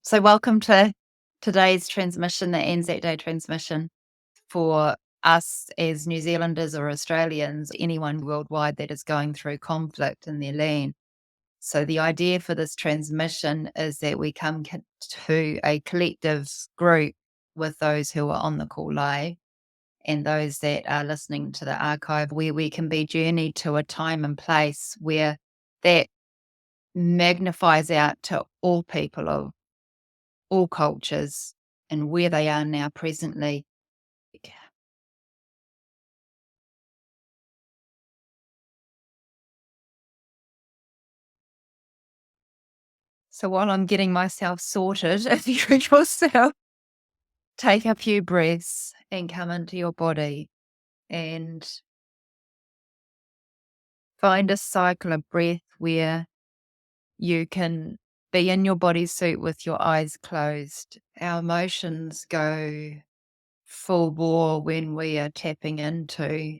So, welcome to today's transmission, the Anzac Day transmission. For us as New Zealanders or Australians, anyone worldwide that is going through conflict in their land. So, the idea for this transmission is that we come to a collective group with those who are on the call live and those that are listening to the archive, where we can be journeyed to a time and place where that magnifies out to all people of all cultures and where they are now presently. So while I'm getting myself sorted, if you could yourself take a few breaths and come into your body and find a cycle of breath where you can be in your bodysuit with your eyes closed. Our emotions go full bore when we are tapping into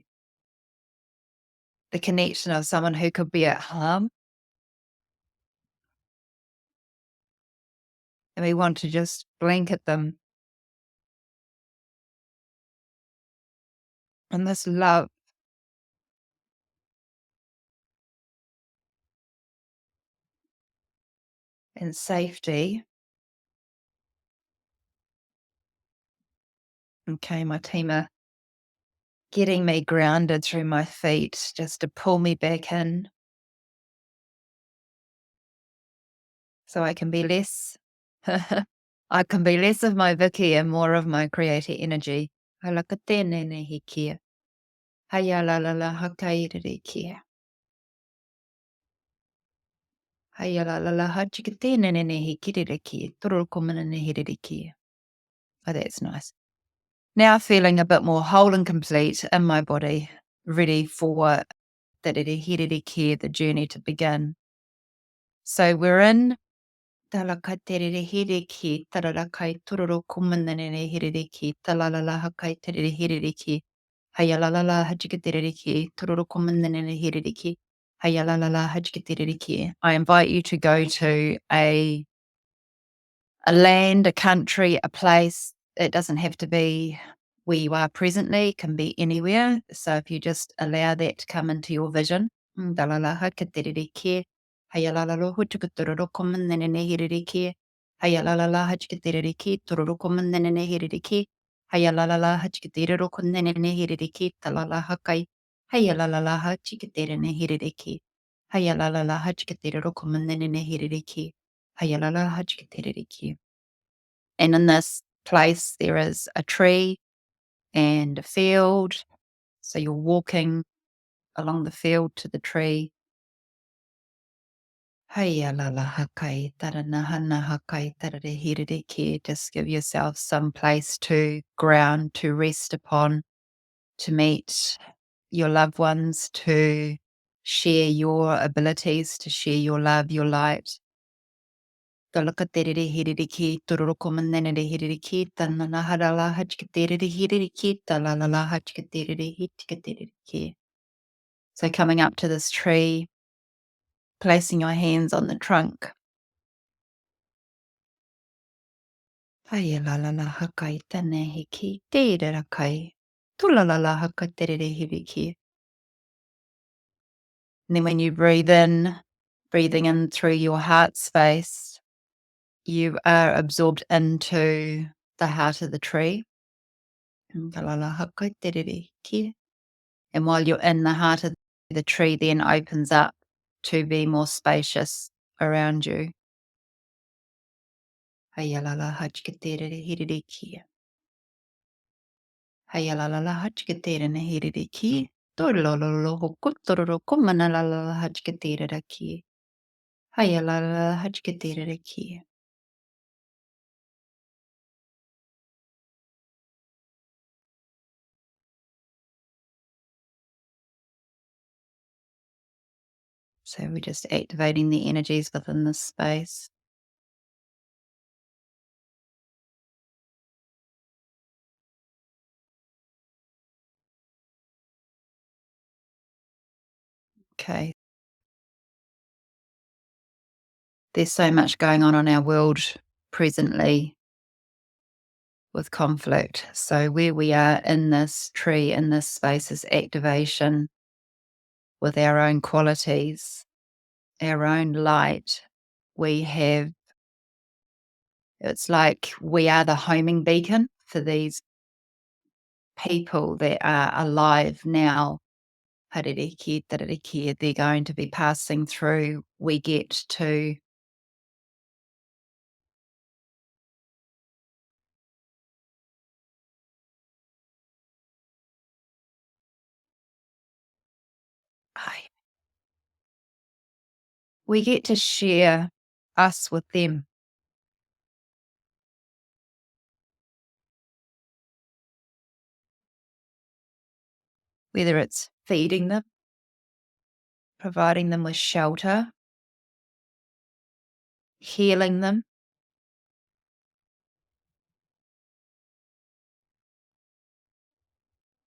the connection of someone who could be at harm. And we want to just blanket them in this love and safety. Okay, my team are getting me grounded through my feet just to pull me back in so I can be less. I can be less of my Vicki and more of my creator energy. Halaka tēnei hikia. Haya la la la hakairere kia. Haya la la la hachika tēnei hikirere kia. Tororo komana hirere kia. Oh, that's nice. Now feeling a bit more whole and complete in my body, ready for the journey to begin. So we're in Talakaterehiriki, Tararakai Tururu Kumananehiriki, Talalalahakai Terehiriki, Hayalalala Hajikateriki, Tururu Kumananehiriki, Hayalalala Hajikateriki. I invite you to go to a land, a country, a place. It doesn't have to be where you are presently, it can be anywhere. So if you just allow that to come into your vision. Dalalaha katereke, hayalalalo huchukutururu komanenehiriki, hayalalala hachikatereke, tururu komanenehiriki, hayalalala hachikaterero konenehiriki, talalaha kai, hayalalala hachikaterenehiriki, hayalalala hachikaterero komanenehiriki. Hayalala hajikatereriki. And in this place, there is a tree and a field. So you're walking along the field to the tree. Hayalala hakai taranahana hakai tararehiriki. Just give yourself some place to ground, to rest upon, to meet your loved ones, to share your abilities, to share your love, your light. Talakaterere hiririki, tururukumanenere hiririki, tananaharala hachkaterere hiririki, talalala hachkaterere hitkatereriki. So coming up to this tree, placing your hands on the trunk. Hayalalala hakai tanehiki, tererakai, tulalala hakaterere hiriki. And then when you breathe in, breathing in through your heart space, you are absorbed into the heart of the tree. And while you're in the heart of the tree, then opens up to be more spacious around you. Hayalala hachkatere hiririki. Hayalala hachkatere hiririki. Torololo hokutororo kumanalala hachkatere raki. Hayalala hachkatere raki. So we're just activating the energies within this space. Okay. There's so much going on in our world presently with conflict. So where we are in this tree, in this space is activation with our own qualities, our own light. We have, it's like we are the homing beacon for these people that are alive now. Haririki, taririki, they're going to be passing through. We get to I- we get to share us with them, whether it's feeding them, providing them with shelter, healing them,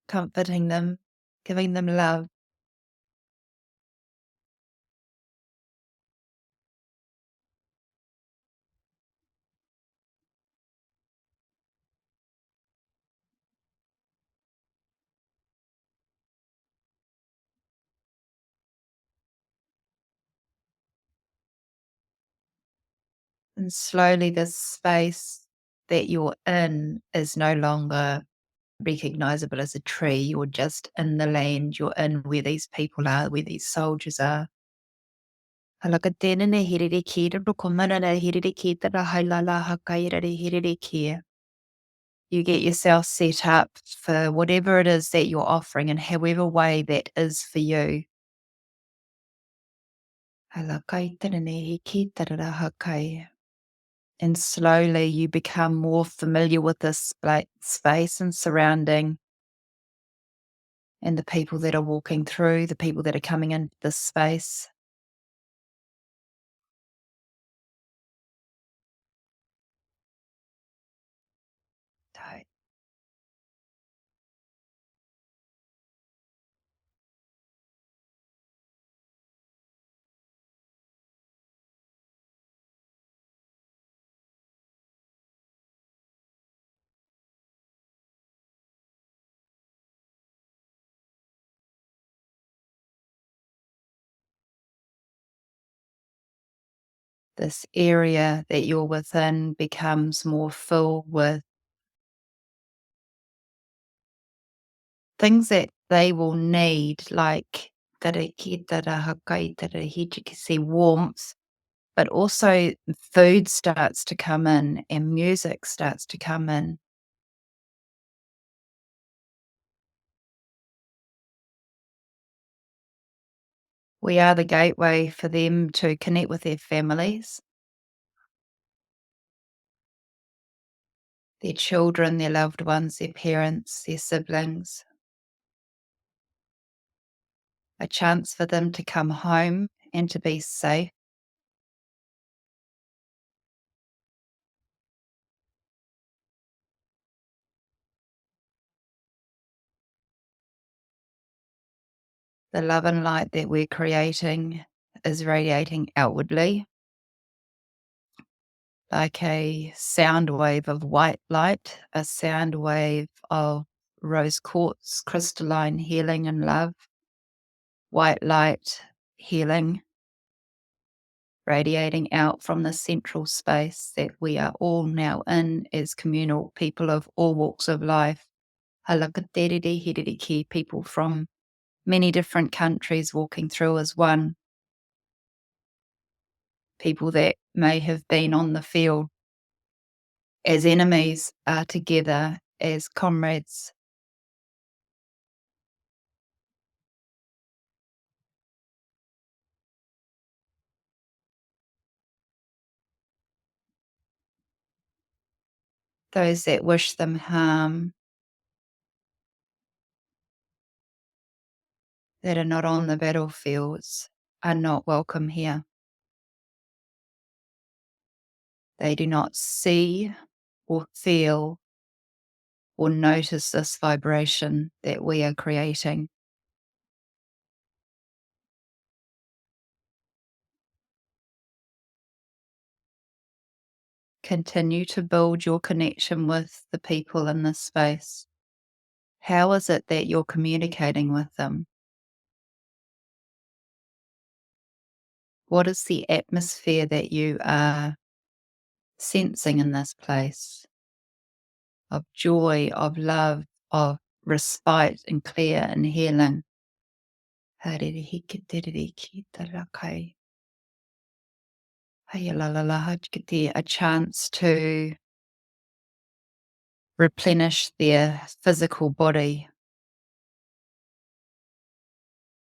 comforting them, giving them love. And slowly, this space that you're in is no longer recognizable as a tree. You're just in the land, you're in where these people are, where these soldiers are. Halaka tēnei hirere ki roko mana na hirere ki tara hailala hakairere hirere ki. You get yourself set up for whatever it is that you're offering in however way that is for you. Halakai tēnei ki tara hakai. And slowly you become more familiar with this space and surrounding and the people that are walking through, the people that are coming into this space. So this area that you're within becomes more full with things that they will need, like warmth, but also food starts to come in and music starts to come in. We are the gateway for them to connect with their families, their children, their loved ones, their parents, their siblings. A chance for them to come home and to be safe. The love and light that we're creating is radiating outwardly like a sound wave of white light, a sound wave of rose quartz, crystalline healing and love, white light healing, radiating out from the central space that we are all now in as communal people of all walks of life. Halakaterere hireriki, people from many different countries walking through as one, people that may have been on the field as enemies are together as comrades. Those that wish them harm, that are not on the battlefields, are not welcome here. They do not see or feel or notice this vibration that we are creating. continue to build your connection with the people in this space. How is it that you're communicating with them? What is the atmosphere that you are sensing in this place of joy, of love, of respite and clear and healing? A chance to replenish their physical body,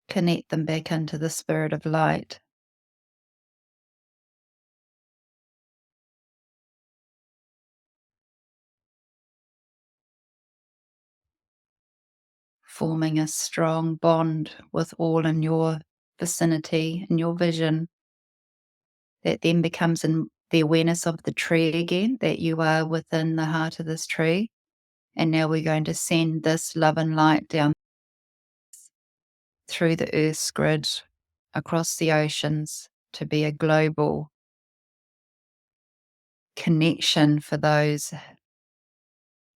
connect them back into the spirit of light, forming a strong bond with all in your vicinity, in your vision, that then becomes in the awareness of the tree again, that you are within the heart of this tree. And now we're going to send this love and light down through the Earth's grid, across the oceans, to be a global connection for those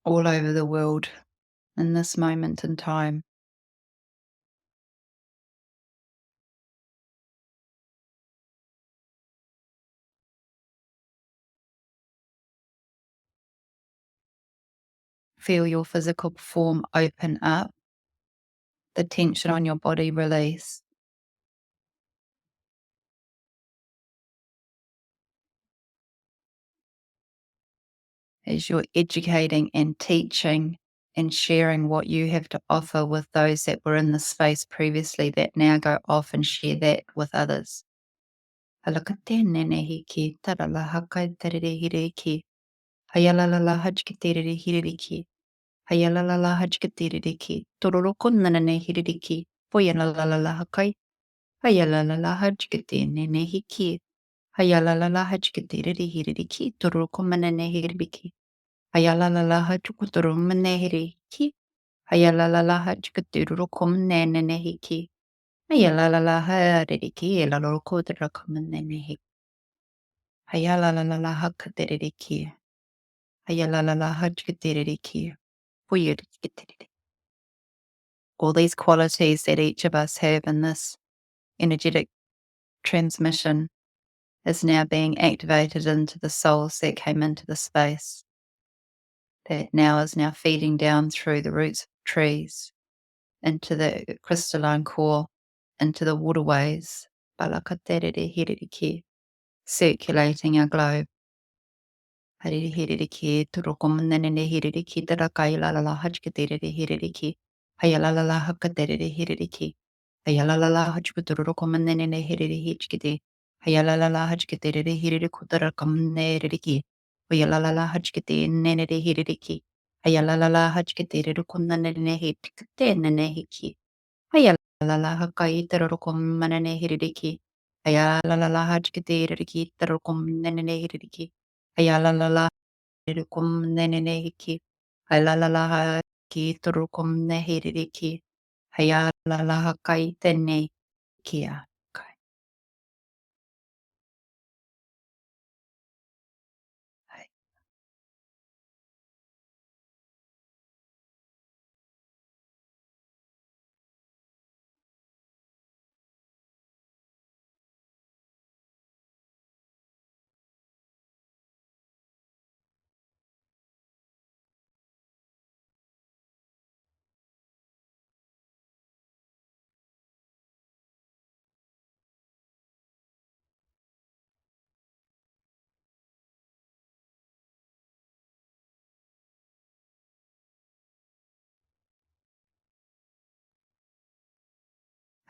all over the world in this moment in time. Feel your physical form open up, the tension on your body release. As you're educating and teaching and sharing what you have to offer with those that were in the space previously that now go off and share that with others. Halakatene taralahakai terehiriki. Hayalala hajkatere hiriki. Hayalala hajkateriki. Tororokunanane hiriki. Poyanala hakai. Hayalala hajkatene hiki. Hayalala hajkatere hiriki. Tororokumanane hiriki. Hayalalaha chukuturum nehiriki. Hayalalaha chukaturukum nenehiki. Hayalalaha riki, lalorokodrakum nenehi. Hayalalaha kateriki. Hayalalaha chukatiriki. Puyurikitiri. All these qualities that each of us have in this energetic transmission is now being activated into the souls that came into the space. That now is now feeding down through the roots of trees, into the crystalline core, into the waterways, balakaterere hiririki, circulating our globe. Hariri hiririki, turukumunene hiririki, tarakailala hajkaterere hiririki, hayalalala hakaterere hiririki, hayalalala hajkuturukumunene hiriri hijkiti, hayalalala hajkaterere hiririkutarakamne hiririki, hayalalala hajkati nenere hiririki, hayalalala hajkaterere kunanene hijkate nene hiki. Hayalala hakai terokom manane hiririki. Hayalala hajkiti ririki terokom nenene hiririki. Hayalala hirikum nenene hiki. Hayalala haki terokom ne hiririki. Hayalala hakai tene kia. Kai. Hai.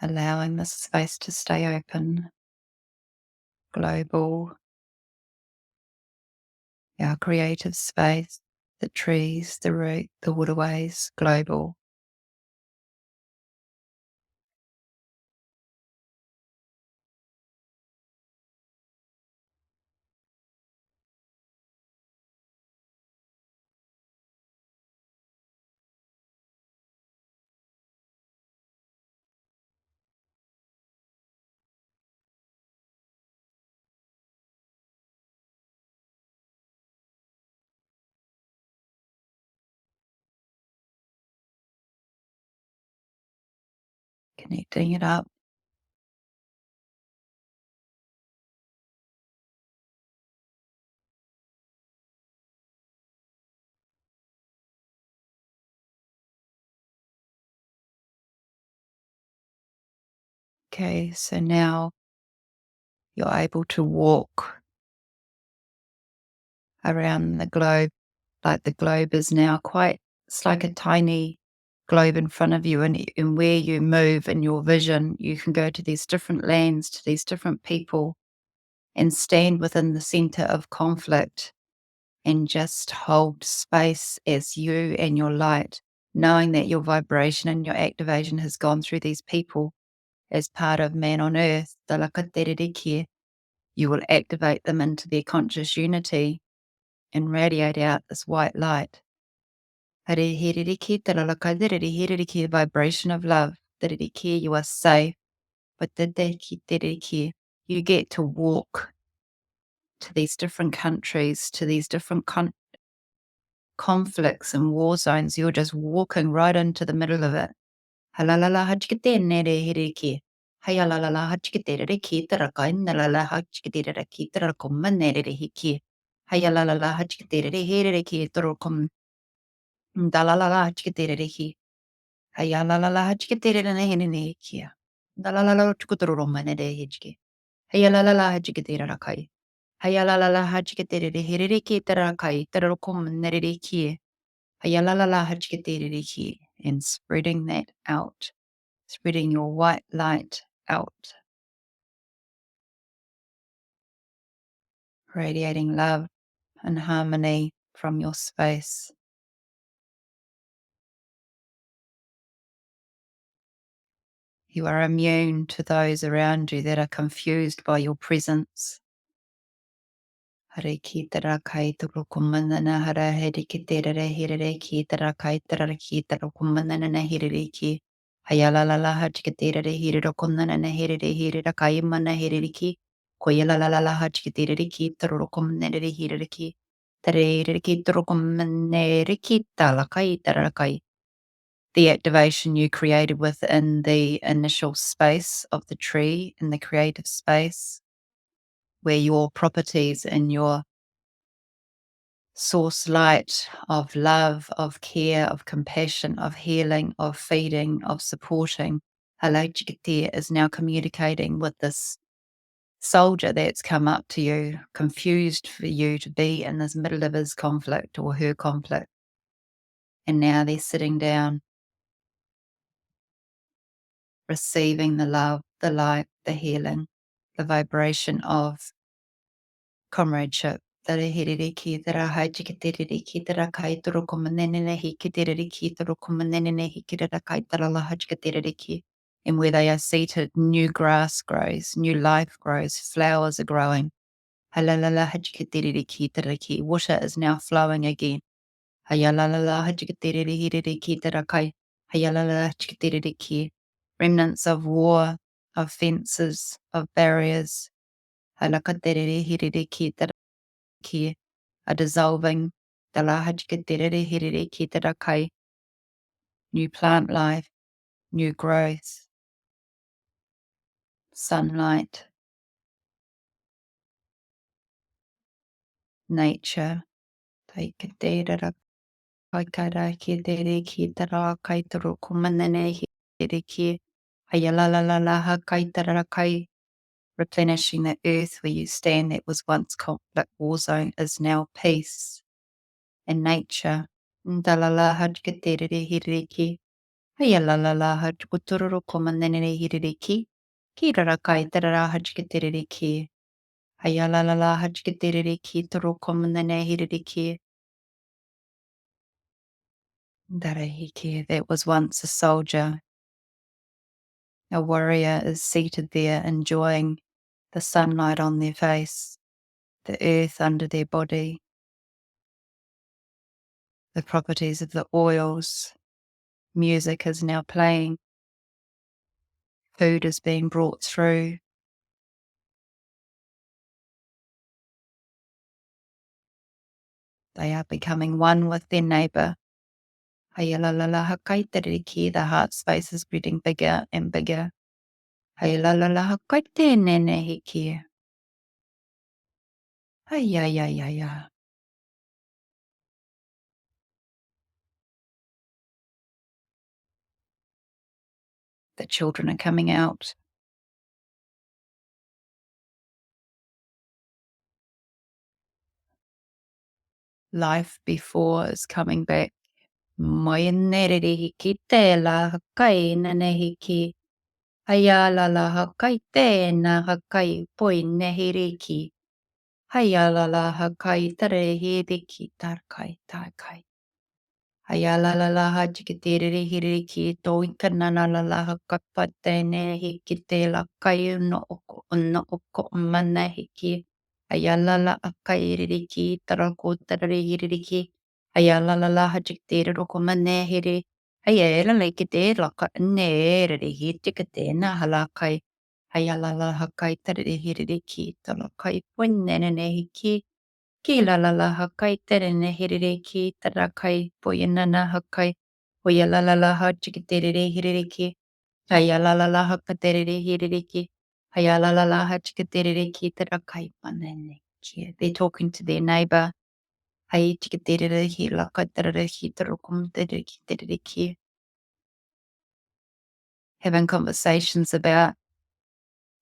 Allowing this space to stay open, global, our creative space, the trees, the root, the waterways, global. Connecting it up. Okay, so now you're able to walk around the globe. Like the globe is now quite, it's like a tiny globe in front of you, and where you move in your vision, you can go to these different lands, to these different people, and stand within the center of conflict and just hold space as you and your light, knowing that your vibration and your activation has gone through these people as part of man on earth. You will activate them into their conscious unity and radiate out this white light. Vibration of love. You are safe. But you get to walk to these different countries, to these different conflicts and war zones. You're just walking right into the middle of it. Halalala hachkite nere hiriki. Hayalalala hachkite reki tarakai nalala hachkite reki tarakum nere hiki. Hayalalala hachkite hiriki tarakum dalalala hachkite reki. Hayalalala hachkite rene hiki. Dalalala chukuturu manere hiki. Hayalalala hachkite rakai. Hayalalala hachkite hiriki tarakai tarakum nere hiki. Hayalalala hachkite reki. And spreading that out. Spreading your white light out, radiating love and harmony from your space. You are immune to those around you that are confused by your presence. Hare ki tara kai turu kumanana hara heri ki terere hirere ki tara kai tara ki tara kumanana na hirere ki. Hayalalala hachka terere hirere kumanana hirere hirere kai mana hirere ki. Koyalalala hachka terere ki turu kumanana hirere ki. Tere ki turu kumanana ki tala kai tara kai. The activation you created within the initial space of the tree, in the creative space, where your properties and your source light of love, of care, of compassion, of healing, of feeding, of supporting, Halajikati is now communicating with this soldier that's come up to you, confused for you to be in this middle of his conflict or her conflict. And now they're sitting down, receiving the love, the light, the healing, the vibration of comradeship. Tara hiririki, tara hajikatiriki, tara kai turu kumanene hikitiriki, turu kumanene hikitara kai tara la hajikatiriki. And where they are seated, new grass grows, new life grows, flowers are growing. Halalala hajikatiriki, taraki. Water is now flowing again. Hayalalala hajikatiriki, tara kai. Hayalala hajikatiriki. Remnants of war, of fences, of barriers. Halakatiriki, ki are dissolving. New plant life, new growth, sunlight, nature. Replenishing the earth where you stand that was once conflict war zone is now peace and nature. Ndalala hajkaterere hiriki. Hayalala hajkutururu komanene hiriki. Kirarakai tarara hajkaterere ki. Hayalala hajkaterere ki turu komanene hiriki. Darahiki, that was once a soldier. A warrior is seated there enjoying the sunlight on their face, the earth under their body, the properties of the oils. Music is now playing. Food is being brought through. They are becoming one with their neighbour. Hayalalala hakaiteriki, the heart space is getting bigger and bigger. Hayalalala hakaitenenehiki. Hayayayaya. The children are coming out. Life before is coming back. Moyenerehiki tela hakainenehiki. Hayalala hakaitena hakai poinehiriki. Hayalala hakai tarehiriki tarkai tarkai. Hayalala hajikitiri hiriki toikananala hakapatene hikitela kai no oko manahiki. Hayalala akairiki tarako tarihiriki. Hayalala hajikitiri roko manehiri. Hayala lekite laka nere hitikatena halakai. Hayalala hakai tarihiriki talakai punene hiki. Kila la la hakai terene hiriki tarakai poyanana hakai poyala la la ha chikatere hiriki hayala la la hakatere hiriki hayala la la ha chikatere tarakai panene kia. They're talking to their neighbor. Hai chikatere hi la katere hi tarukum tere ki. Having conversations about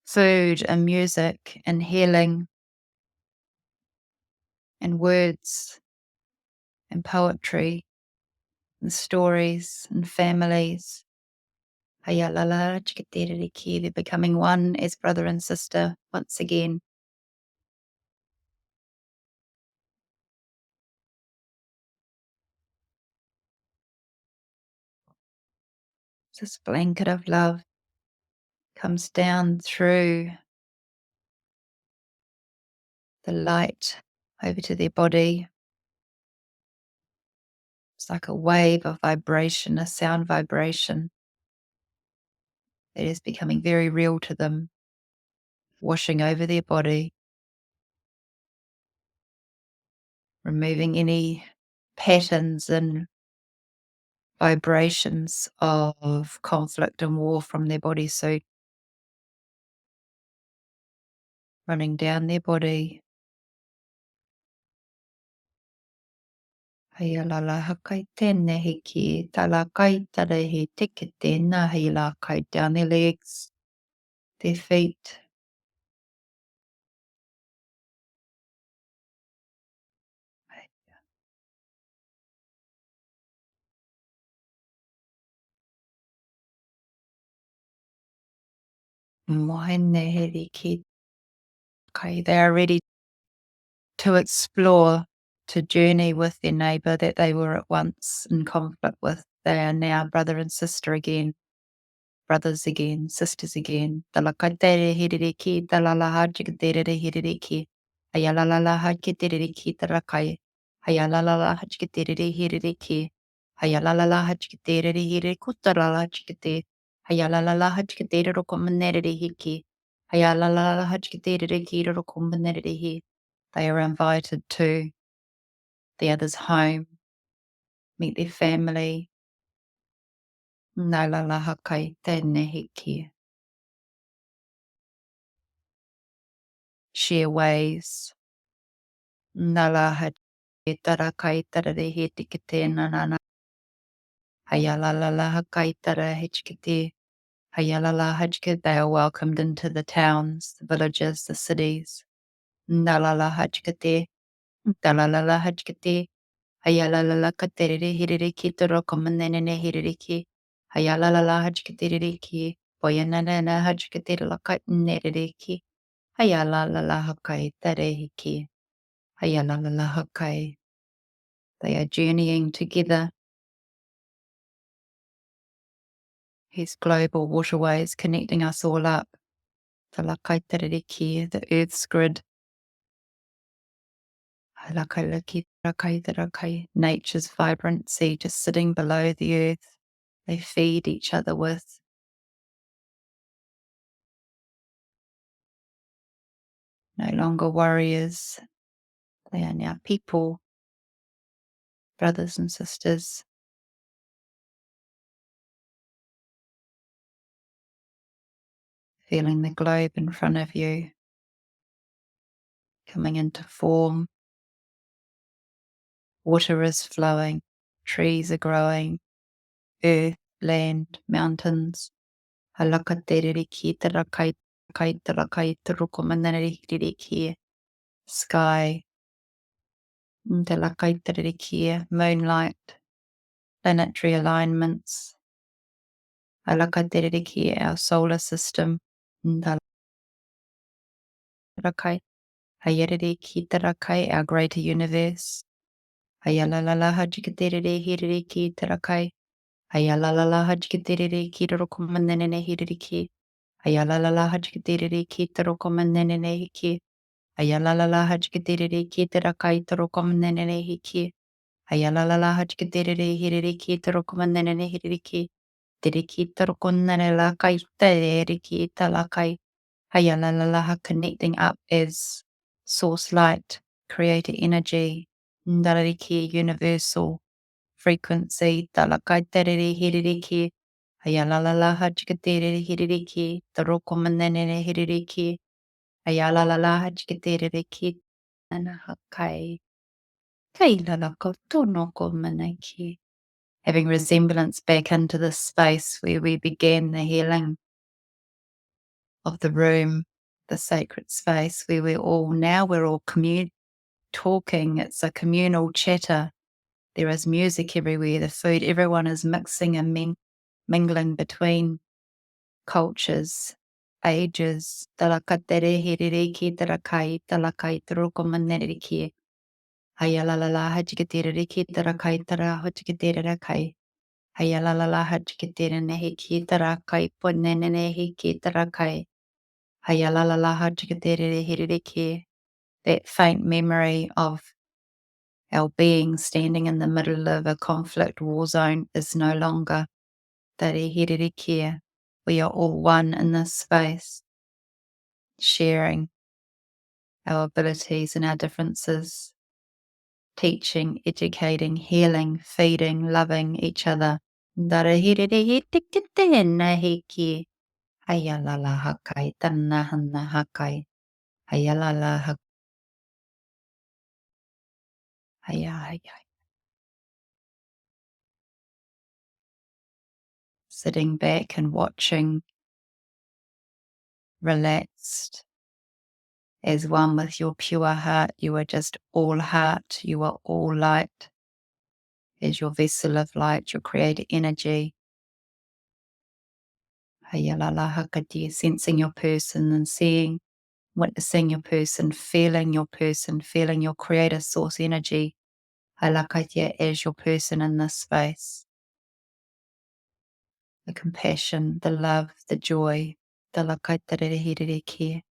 food and music and healing and words and poetry and stories and families. Hayalala chikatiriki, they're becoming one as brother and sister once again. This blanket of love comes down through the light over to their body. It's like a wave of vibration, a sound vibration that is becoming very real to them, washing over their body, removing any patterns and vibrations of conflict and war from their body. So running down their body. Hayalala hakai tēnei hiki, tala kai tara he teke tēnā hei kai down their legs, their feet. Moene he ki kai. They are ready to explore, to journey with their neighbour that they were at once in conflict with. They are now brother and sister again. Brothers again, sisters again. Talakatere hiririki, talalaha chikatere hiririki. Hayalala hachikateriki tarakai. Hayalala hachikatere hiririki. Hayalala hachikatere hirikutarala chikate. Hayalala hachikatere rokomanere hiki. Hayalala hachikatere hirokomanere hi. They are invited to the other's home, meet their family. Nalala hakai tēnei hiki. Share ways. Nala had tara kai tara re he tikete nanana. Hayalala hakai tara hechkete. Hayalala hajke. They are welcomed into the towns, the villages, the cities. Nalala hajkete. Dalala hajkete. Hayalala katere hiriri kitoro komanene hiririki. Hayalala hajkete ki. Boyanana hajkete lakat neriki. Hayalala hakai tare hiki. Hayalala hakai. They are journeying together. His global waterways connecting us all up. The Lakaitariki, the Earth's grid. Nature's vibrancy just sitting below the earth. They feed each other with. No longer warriors. They are now people, brothers and sisters, feeling the globe in front of you coming into form. Water is flowing, trees are growing, earth, land, mountains. Halakaterere ki tarakai kai tarakai turukomanere ki. Sky, tarakai terere ki, moonlight, planetary alignments. Halakaterere ki, our solar system. Tarakai, hayerere ki tarakai, our greater universe. Hayalalala hajikaterere hirere ki tarakai. Hayalalala hajikaterere ki turukomanere hirere ki. Hayalalala hajikaterere ki turukomanere ki. Hayalalala hajikaterere ki tarakai turukomanere ki. Hayalalala hajikaterere hirere ki turukomanere hirere ki. Diriki turukonare la kai terere ki talakai. Hayalalala connecting up as source light, creator energy, ndariki universal frequency, talakai terere hiriki, hayalalala hajikaterere hiriki, tarokomanene hiriki, hayalalala hajikaterere nanahakai, kailalako tonoko manaki. Having resemblance back into this space where we began the healing of the room, the sacred space where we're all talking. It's a communal chatter. There is music everywhere, the food, everyone is mixing and mingling between cultures, ages. Talakatere herere ki tarakai, talakai turukomanere ki. Hayalalala hajikatere ki tarakai tara hajikatere kai. Hayalalala hajikatere nehe ki tarakai ponene nehe ki tarakai. Hayalalala hajikatere herere ki. That faint memory of our being standing in the middle of a conflict war zone is no longer. Tarehiririkia. We are all one in this space, sharing our abilities and our differences, teaching, educating, healing, feeding, loving each other. Tarehiririhitikitenahiki. Hayalala hakai tanahana hakai. Hayalala hakaya. Sitting back and watching, relaxed, as one with your pure heart. You are just all heart, you are all light. As your vessel of light, your creator energy. Hayalala hakati, sensing your person and seeing, witnessing your person, feeling your creator source energy. Halakatia as your person in this space. The compassion, the love, the joy. Talakaitarehiriki.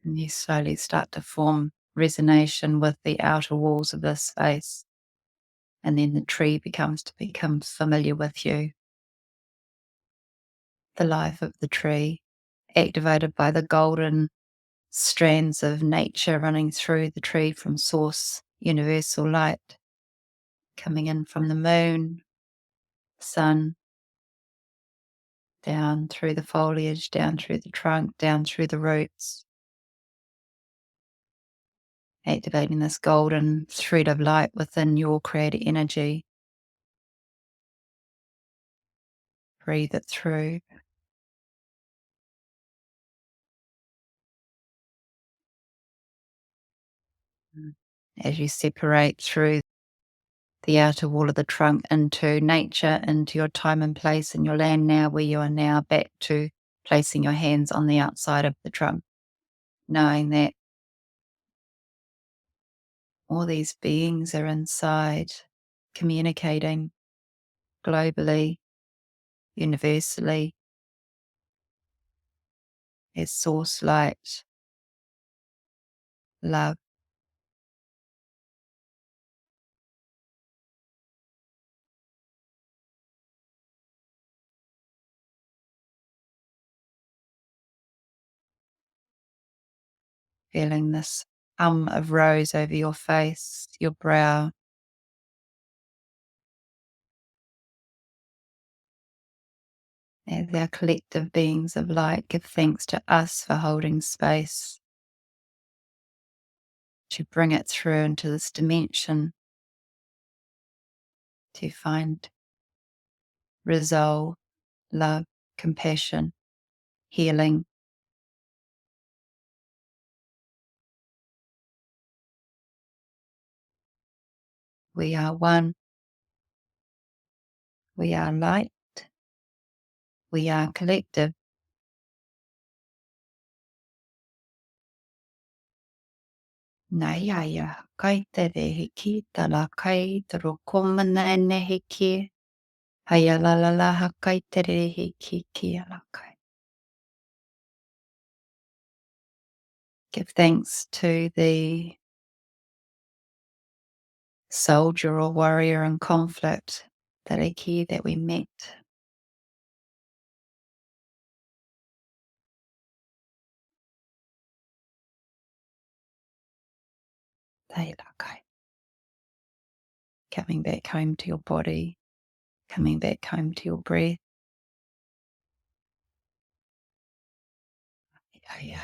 And you slowly start to form resonation with the outer walls of this space. And then the tree becomes familiar with you. The life of the tree, activated by the golden strands of nature running through the tree from source, universal light, coming in from the moon, sun, down through the foliage, down through the trunk, down through the roots, activating this golden thread of light within your creative energy. Breathe it through. As you separate through the outer wall of the trunk into nature, into your time and place in your land now, where you are now back to placing your hands on the outside of the trunk, knowing that all these beings are inside, communicating globally, universally, as source light, love. Feeling this hum of rose over your face, your brow. As our collective beings of light give thanks to us for holding space to bring it through into this dimension, to find resolve, love, compassion, healing. We are one. We are light. We are collective. Naiaya kai te rehiki tala kai te rokomana nehiki. Hayalalala kai te rehiki ki ala kai. Give thanks to the soldier or warrior in conflict, the reki that we met. Taila kai. Coming back home to your body, coming back home to your breath. Yeah.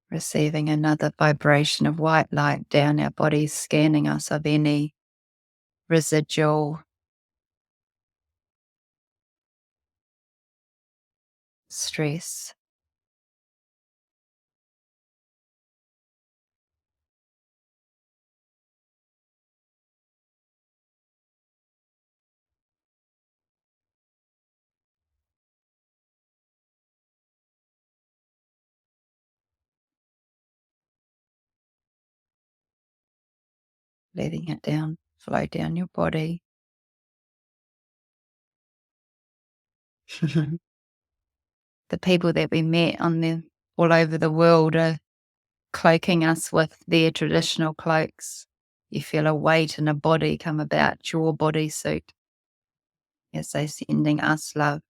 Receiving another vibration of white light down our bodies, scanning us of any residual stress. Letting it down, flow down your body. The people that we met all over the world are cloaking us with their traditional cloaks. You feel a weight and a body come about your bodysuit as they're sending us love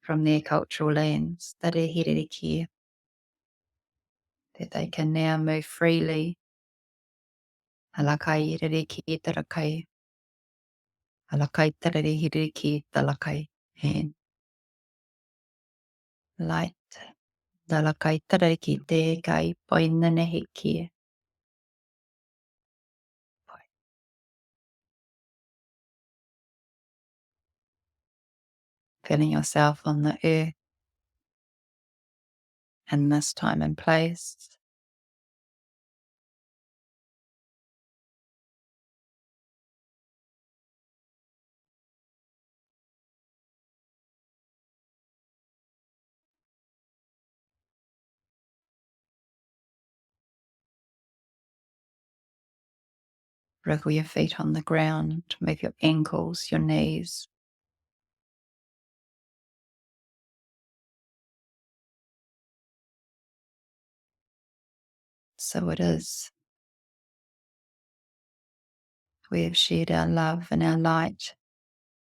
from their cultural lands, that they can now move freely. Alakai hiriki tarakai. Alakai tarari hiriki talakai. And light. Dalakai taraki te kai poinana hiki. Feeling yourself on the earth in this time and place. Wriggle your feet on the ground, move your ankles, your knees. So it is. We have shared our love and our light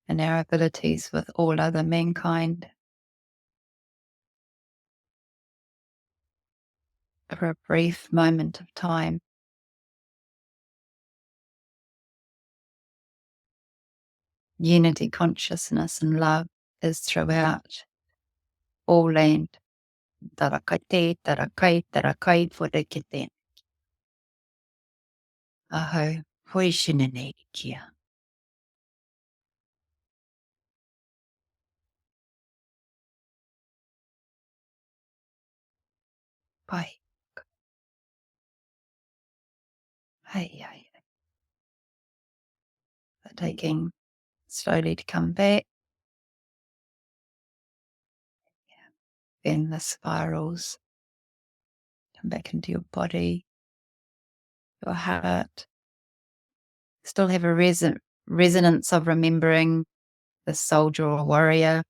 and our abilities with all other mankind for a brief moment of time. Unity consciousness and love is throughout all land. Tarakai, tarakai, tarakai, furekite. Aho, hoishinene kia. Bye. Hey. Taking slowly to come back. Then the spirals. Come back into your body, your heart. Still have a resonance of remembering the soldier or warrior,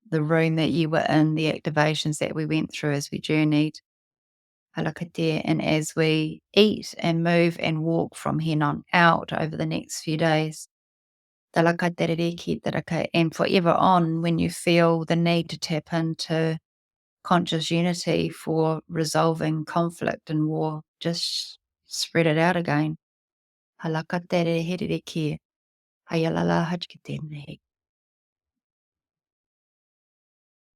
the room that you were in, the activations that we went through as we journeyed. Halakatea. And as we eat and move and walk from here on out over the next few days, talakaterere ki taraka, and forever on, when you feel the need to tap into conscious unity for resolving conflict and war, just spread it out again. Halakaterere ki. Hayalala hajkitene.